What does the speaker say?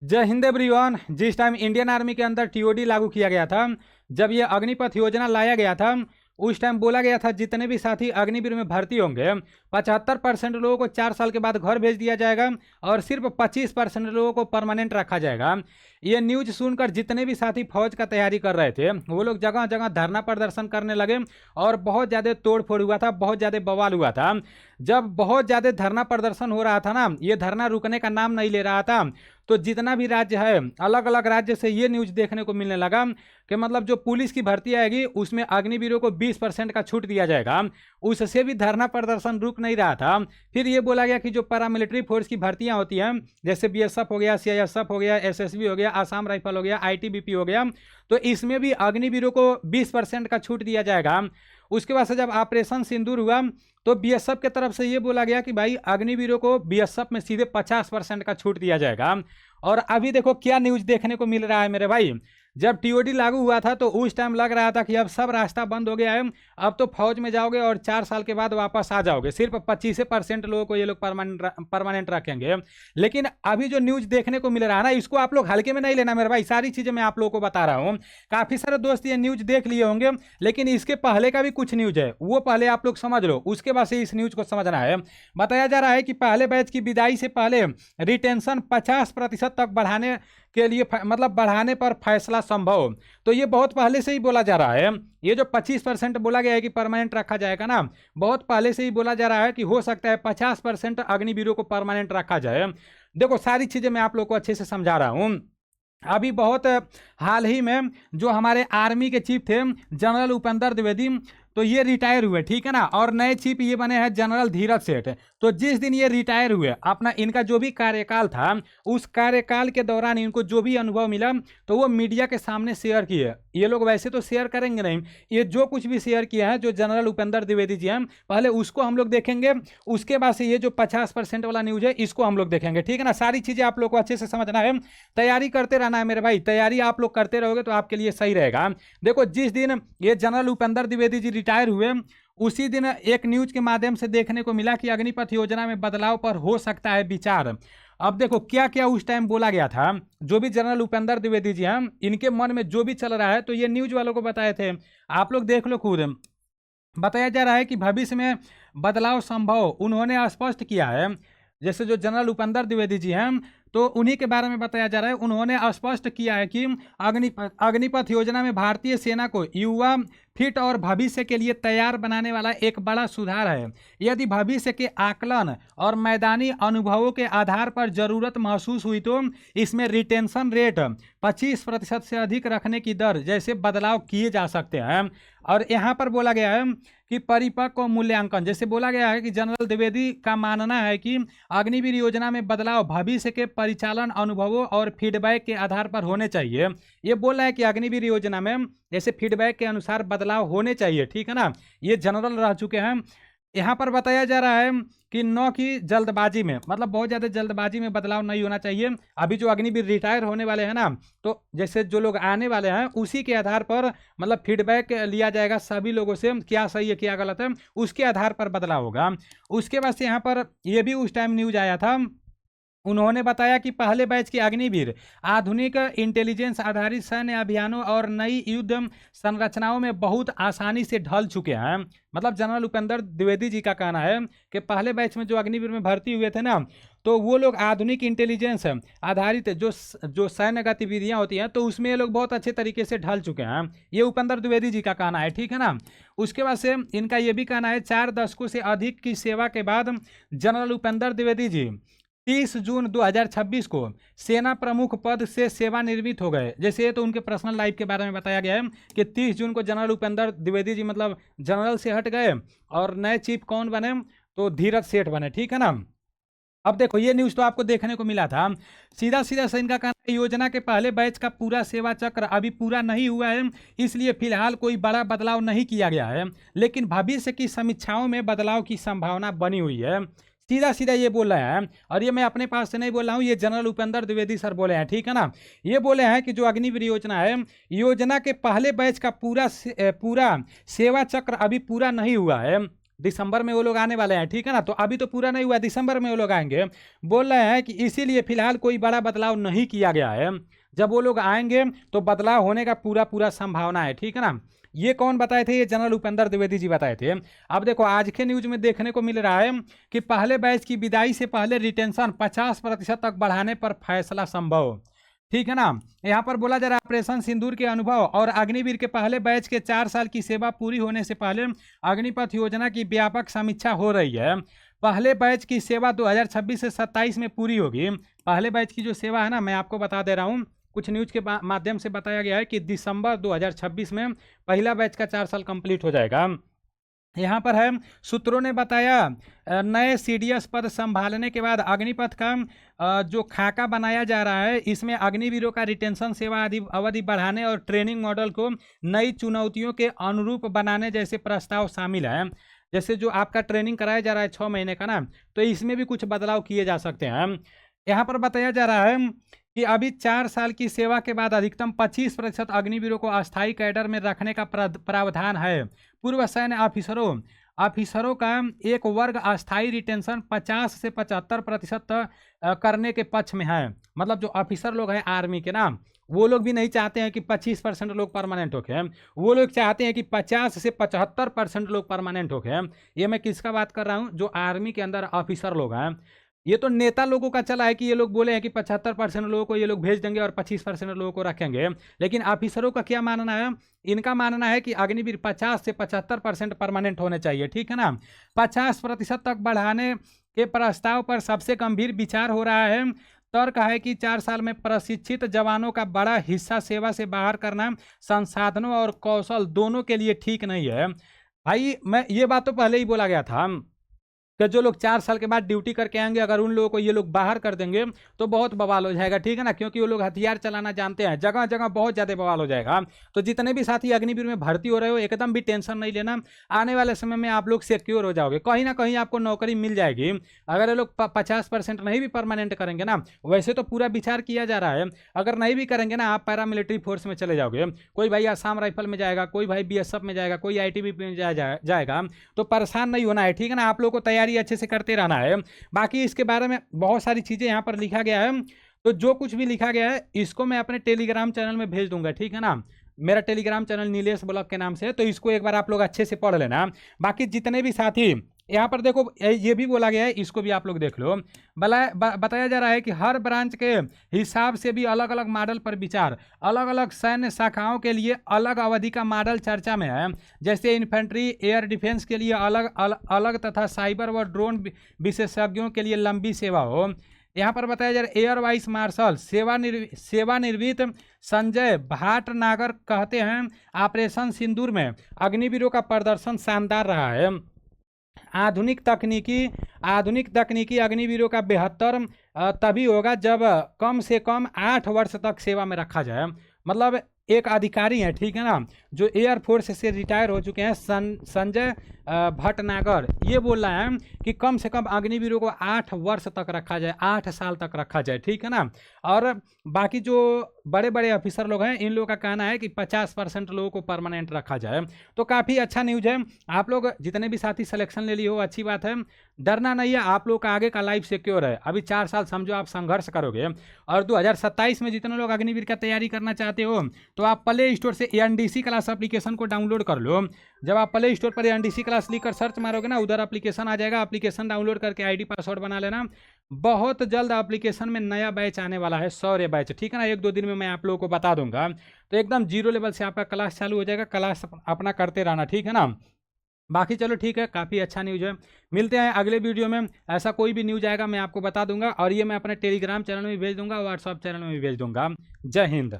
जय हिंद एवरीवन। जिस time Indian army के अंदर टीओडी लागू किया गया था, जब ये अग्निपथ योजना लाया गया था, उस टाइम बोला गया था जितने भी साथी अग्निवीर में भर्ती होंगे 75% लोगों को 4 साल के बाद घर भेज दिया जाएगा और सिर्फ 25% लोगों को परमानेंट रखा जाएगा। ये न्यूज सुनकर जितने भी साथी फौज का तैयारी कर रहे थे वो लोग जगह जगह धरना प्रदर्शन करने लगे और बहुत ज़्यादा तोड़ फोड़ हुआ था, बहुत ज़्यादा बवाल हुआ था। जब बहुत ज़्यादा धरना प्रदर्शन हो रहा था ना, ये धरना रुकने का नाम नहीं ले रहा था, तो जितना भी राज्य है अलग अलग राज्य से ये न्यूज देखने को मिलने लगा कि मतलब जो पुलिस की भर्ती आएगी उसमें अग्निवीरों को 20% का छूट दिया जाएगा। उससे भी धरना प्रदर्शन रुक नहीं रहा था। फिर ये बोला गया कि जो पैरामिलिट्री फोर्स की भर्तियां होती हैं, जैसे बीएसएफ हो गया, सीआईएसएफ हो गया, एसएसबी हो गया, आसाम राइफल हो गया, आईटीबीपी हो गया, तो इसमें भी अग्निवीरों को 20% का छूट दिया जाएगा। उसके बाद से जब ऑपरेशन सिंदूर हुआ तो बीएसएफ की तरफ से ये बोला गया कि भाई अग्निवीरों को बीएसएफ में सीधे 50% का छूट दिया जाएगा। और अभी देखो क्या न्यूज देखने को मिल रहा है मेरे भाई। जब टीओडी लागू हुआ था तो उस टाइम लग रहा था कि अब सब रास्ता बंद हो गया है, अब तो फौज में जाओगे और 4 साल के बाद वापस आ जाओगे, सिर्फ 25% लोगों को ये लोग परमानेंट रखेंगे। लेकिन अभी जो न्यूज देखने को मिल रहा है ना, इसको आप लोग हल्के में नहीं लेना मेरे भाई, सारी चीजें मैं आप लोगों को बता रहा हूँ। काफी सारे दोस्त ये न्यूज देख लिए होंगे, लेकिन इसके पहले का भी कुछ न्यूज है, वो पहले आप लोग समझ लो, उसके बाद से इस न्यूज को समझना है। बताया जा रहा है कि पहले बैच की विदाई से पहले रिटेंशन 50% तक बढ़ाने के लिए मतलब बढ़ाने पर फैसला संभव। तो ये बहुत पहले से ही बोला जा रहा है। ये जो 25% बोला गया है कि परमानेंट रखा जाएगा ना, बहुत पहले से ही बोला जा रहा है कि हो सकता है 50% अग्निवीरों को परमानेंट रखा जाए। देखो सारी चीजें मैं आप लोग को अच्छे से समझा रहा हूँ। अभी बहुत हाल ही में जो हमारे आर्मी के चीफ थे जनरल उपेंद्र द्विवेदी, तो ये रिटायर हुए, ठीक है ना, और नए चीफ ये बने हैं जनरल धीरज सेठ। तो जिस दिन ये रिटायर हुए, अपना इनका जो भी कार्यकाल था उस कार्यकाल के दौरान इनको जो भी अनुभव मिला तो वो मीडिया के सामने शेयर किए। ये लोग वैसे तो शेयर करेंगे नहीं, ये जो कुछ भी शेयर किया है जो जनरल उपेंद्र द्विवेदी जी हैं, पहले उसको हम लोग देखेंगे, उसके बाद से ये जो 50% वाला न्यूज है इसको हम लोग देखेंगे, ठीक है ना। सारी चीजें आप लोग को अच्छे से समझना है, तैयारी करते रहना है मेरे भाई, तैयारी आप लोग करते रहोगे तो आपके लिए सही रहेगा। देखो जिस दिन ये जनरल उपेंद्र द्विवेदी जी रिटायर हुए उसी दिन एक न्यूज के माध्यम से देखने को मिला कि अग्निपथ योजना में बदलाव पर हो सकता है विचार। अब देखो क्या क्या उस टाइम बोला गया था, जो भी जनरल उपेंद्र द्विवेदी जी हैं इनके मन में जो भी चल रहा है तो ये न्यूज वालों को बताए थे, आप लोग देख लो खुद। बताया जा रहा है कि भविष्य में बदलाव संभव उन्होंने स्पष्ट किया है। जैसे जो जनरल उपेंद्र द्विवेदी जी हैं तो उन्हीं के बारे में बताया जा रहा है, उन्होंने स्पष्ट किया है कि अग्निपथ योजना में भारतीय सेना को युवा फिट और भविष्य के लिए तैयार बनाने वाला एक बड़ा सुधार है। यदि भविष्य के आकलन और मैदानी अनुभवों के आधार पर जरूरत महसूस हुई तो इसमें रिटेंशन रेट 25% से अधिक रखने की दर जैसे बदलाव किए जा सकते हैं। और यहाँ पर बोला गया है कि परिपक्व मूल्यांकन, जैसे बोला गया है कि जनरल द्विवेदी का मानना है कि अग्निवीर योजना में बदलाव भविष्य के परिचालन अनुभवों और फीडबैक के आधार पर होने चाहिए। ये बोल रहा है कि अग्निवीर योजना में जैसे फीडबैक के अनुसार बदलाव होने चाहिए, ठीक है ना। ये जनरल रह चुके हैं। यहाँ पर बताया जा रहा है कि न कि जल्दबाजी में, मतलब बहुत ज़्यादा जल्दबाजी में बदलाव नहीं होना चाहिए। अभी जो अग्निवीर रिटायर होने वाले हैं ना, तो जैसे जो लोग आने वाले हैं उसी के आधार पर मतलब फीडबैक लिया जाएगा सभी लोगों से, क्या सही है क्या गलत है, उसके आधार पर बदलाव होगा। उसके बाद से यहाँ पर यह भी उस टाइम न्यूज आया था, उन्होंने बताया कि पहले बैच के अग्निवीर आधुनिक इंटेलिजेंस आधारित सैन्य अभियानों और नई युद्ध संरचनाओं में बहुत आसानी से ढल चुके हैं। मतलब जनरल उपेंद्र द्विवेदी जी का कहना है कि पहले बैच में जो अग्निवीर में भर्ती हुए थे ना, तो वो लोग आधुनिक इंटेलिजेंस आधारित जो सैन्य गतिविधियां होती हैं तो उसमें ये लोग बहुत अच्छे तरीके से ढल चुके हैं। ये उपेंद्र द्विवेदी जी का कहना है, ठीक है ना। उसके बाद से इनका ये भी कहना है 4 दशकों से अधिक की सेवा के बाद जनरल उपेंद्र द्विवेदी जी 30 जून 2026 को सेना प्रमुख पद से सेवानिवृत्त हो गए। जैसे ये तो उनके पर्सनल लाइफ के बारे में बताया गया है कि 30 जून को जनरल उपेंद्र द्विवेदी जी मतलब जनरल से हट गए और नए चीफ कौन बने, तो धीरज सेठ बने, ठीक है ना। अब देखो ये न्यूज़ तो आपको देखने को मिला था। सीधा सीधा से इनका कहना है योजना के पहले बैच का पूरा सेवा चक्र अभी पूरा नहीं हुआ है, इसलिए फिलहाल कोई बड़ा बदलाव नहीं किया गया है, लेकिन भविष्य की समीक्षाओं में बदलाव की संभावना बनी हुई है। सीधा सीधा ये बोल रहे हैं, और ये मैं अपने पास से नहीं बोल रहा हूँ, ये जनरल उपेंद्र द्विवेदी सर बोले हैं, ठीक है ना। ये बोले हैं कि जो अग्निवीर योजना है, योजना के पहले बैच का पूरा सेवा चक्र अभी पूरा नहीं हुआ है, दिसंबर में वो लोग आने वाले हैं, ठीक है ना। तो अभी तो पूरा नहीं हुआ, दिसंबर में वो लोग आएंगे। बोल रहे हैं कि इसीलिए फिलहाल कोई बड़ा बदलाव नहीं किया गया है, जब वो लोग आएंगे तो बदलाव होने का पूरा पूरा संभावना है, ठीक है ना। ये कौन बताए थे? ये जनरल उपेंद्र द्विवेदी जी बताए थे। अब देखो आज के न्यूज में देखने को मिल रहा है कि पहले बैच की विदाई से पहले रिटेंशन 50% तक बढ़ाने पर फैसला संभव, ठीक है ना। यहाँ पर बोला जा रहा है ऑपरेशन सिंदूर के अनुभव और अग्निवीर के पहले बैच के 4 साल की सेवा पूरी होने से पहले अग्निपथ योजना की व्यापक समीक्षा हो रही है। पहले बैच की सेवा 2026 से 27 में पूरी होगी। पहले बैच की जो सेवा है ना, मैं आपको बता दे रहा हूँ, कुछ न्यूज के माध्यम से बताया गया है कि दिसंबर 2026 में पहला बैच का 4 साल कंप्लीट हो जाएगा। यहाँ पर है सूत्रों ने बताया नए सीडीएस पद संभालने के बाद अग्निपथ का जो खाका बनाया जा रहा है, इसमें अग्निवीरों का रिटेंशन सेवा अवधि बढ़ाने और ट्रेनिंग मॉडल को नई चुनौतियों के अनुरूप बनाने जैसे प्रस्ताव शामिल हैं। जैसे जो आपका ट्रेनिंग कराया जा रहा है 6 महीने का ना, तो इसमें भी कुछ बदलाव किए जा सकते हैं। यहाँ पर बताया जा रहा है कि अभी 4 साल की सेवा के बाद अधिकतम 25% अग्निवीरों को अस्थायी कैडर में रखने का प्रावधान है। पूर्व सैन्य ऑफिसरों का एक वर्ग अस्थायी रिटेंशन 50 से 75% करने के पक्ष में है। मतलब जो ऑफिसर लोग हैं आर्मी के ना, वो लोग भी नहीं चाहते हैं कि 25% लोग परमानेंट होके, वो लोग चाहते हैं कि 50 से 75% लोग परमानेंट होके। ये मैं किसका बात कर रहा हूँ? जो आर्मी के अंदर ऑफिसर लोग हैं। ये तो नेता लोगों का चला है कि ये लोग बोले हैं कि 75% लोगों को ये लोग भेज देंगे और 25% लोगों को रखेंगे, लेकिन ऑफिसरों का क्या मानना है? इनका मानना है कि अग्निवीर 50 से 75% परमानेंट होने चाहिए, ठीक है ना। 50% तक बढ़ाने के प्रस्ताव पर सबसे गंभीर विचार हो रहा है। तर्क है कि 4 साल में प्रशिक्षित जवानों का बड़ा हिस्सा सेवा से बाहर करना संसाधनों और कौशल दोनों के लिए ठीक नहीं है। भाई मैं ये बात तो पहले ही बोला गया था कि जो लोग 4 साल के बाद ड्यूटी करके आएंगे, अगर उन लोगों को ये लोग बाहर कर देंगे तो बहुत बवाल हो जाएगा, ठीक है ना। क्योंकि वो लोग हथियार चलाना जानते हैं, जगह जगह बहुत ज़्यादा बवाल हो जाएगा। तो जितने भी साथी अग्निवीर में भर्ती हो रहे हो, एकदम भी टेंशन नहीं लेना। आने वाले समय में आप लोग सिक्योर हो जाओगे, कहीं ना कहीं आपको नौकरी मिल जाएगी। अगर ये लोग 50% नहीं भी परमानेंट करेंगे ना, वैसे तो पूरा विचार किया जा रहा है, अगर नहीं भी करेंगे ना, आप पैरामिलिट्री फोर्स में चले जाओगे। कोई भाई आसाम राइफल में जाएगा, कोई भाई बीएसएफ में जाएगा, कोई आईटीबीपी में जाएगा। तो परेशान नहीं होना है, ठीक है ना। आप लोग को तैयारी अच्छे से करते रहना है। बाकी इसके बारे में बहुत सारी चीज़ें यहाँ पर लिखा गया है, तो जो कुछ भी लिखा गया है इसको मैं अपने टेलीग्राम चैनल में भेज दूंगा, ठीक है ना। मेरा टेलीग्राम चैनल नीलेश ब्लॉग के नाम से है, तो इसको एक बार आप लोग अच्छे से पढ़ लेना। बाकी जितने भी साथी यहाँ पर देखो, ये भी बोला गया है, इसको भी आप लोग देख लो। बताया जा रहा है कि हर ब्रांच के हिसाब से भी अलग अलग मॉडल पर विचार, अलग अलग सैन्य शाखाओं के लिए अलग अवधि का मॉडल चर्चा में है। जैसे इन्फेंट्री एयर डिफेंस के लिए अलग तथा साइबर व ड्रोन विशेषज्ञों के लिए लंबी सेवा हो। यहाँ पर बताया जा रहा है एयर वाइस मार्शल सेवानिवृत्त संजय भाटनागर कहते हैं ऑपरेशन सिंदूर में अग्निवीरों का प्रदर्शन शानदार रहा है। आधुनिक तकनीकी अग्निवीरों का बेहतर तभी होगा जब कम से कम 8 वर्ष तक सेवा में रखा जाए। मतलब एक अधिकारी हैं, ठीक है ना, जो एयरफोर्स से रिटायर हो चुके हैं, संजय भटनागर, ये बोल रहे हैं कि कम से कम अग्निवीरों को 8 वर्ष तक रखा जाए, 8 साल तक रखा जाए, ठीक है ना। और बाकी जो बड़े बड़े ऑफिसर लोग हैं, इन लोगों का कहना है कि 50% लोगों को परमानेंट रखा जाए। तो काफ़ी अच्छा न्यूज़ है। आप लोग जितने भी साथी सिलेक्शन ले लिए हो, अच्छी बात है, डरना नहीं है। आप लोग का आगे का लाइफ सिक्योर है। अभी 4 साल समझो आप संघर्ष करोगे, और 2027 में जितने लोग अग्निवीर का तैयारी करना चाहते हो, तो आप प्ले स्टोर से एनडीसी क्लास एप्लीकेशन को डाउनलोड कर लो। जब आप प्ले स्टोर पर एनडीसी क्लास लिखकर सर्च मारोगे ना, उधर एप्लीकेशन आ जाएगा। एप्लीकेशन डाउनलोड करके आईडी पासवर्ड बना लेना। बहुत जल्द एप्लीकेशन में नया बैच आने वाला है, शौर्य बैच, ठीक है ना। 1-2 दिन में मैं आप लोगों को बता दूंगा। तो एकदम 0 लेवल से आपका क्लास चालू हो जाएगा। क्लास अपना करते रहना, ठीक है ना। बाकी चलो ठीक है, काफ़ी अच्छा न्यूज़ है। मिलते हैं अगले वीडियो में। ऐसा कोई भी न्यूज़ आएगा मैं आपको बता दूंगा, और ये मैं अपने टेलीग्राम चैनल में भी भेज दूंगा, व्हाट्सअप चैनल में भी भेज दूंगा। जय हिंद।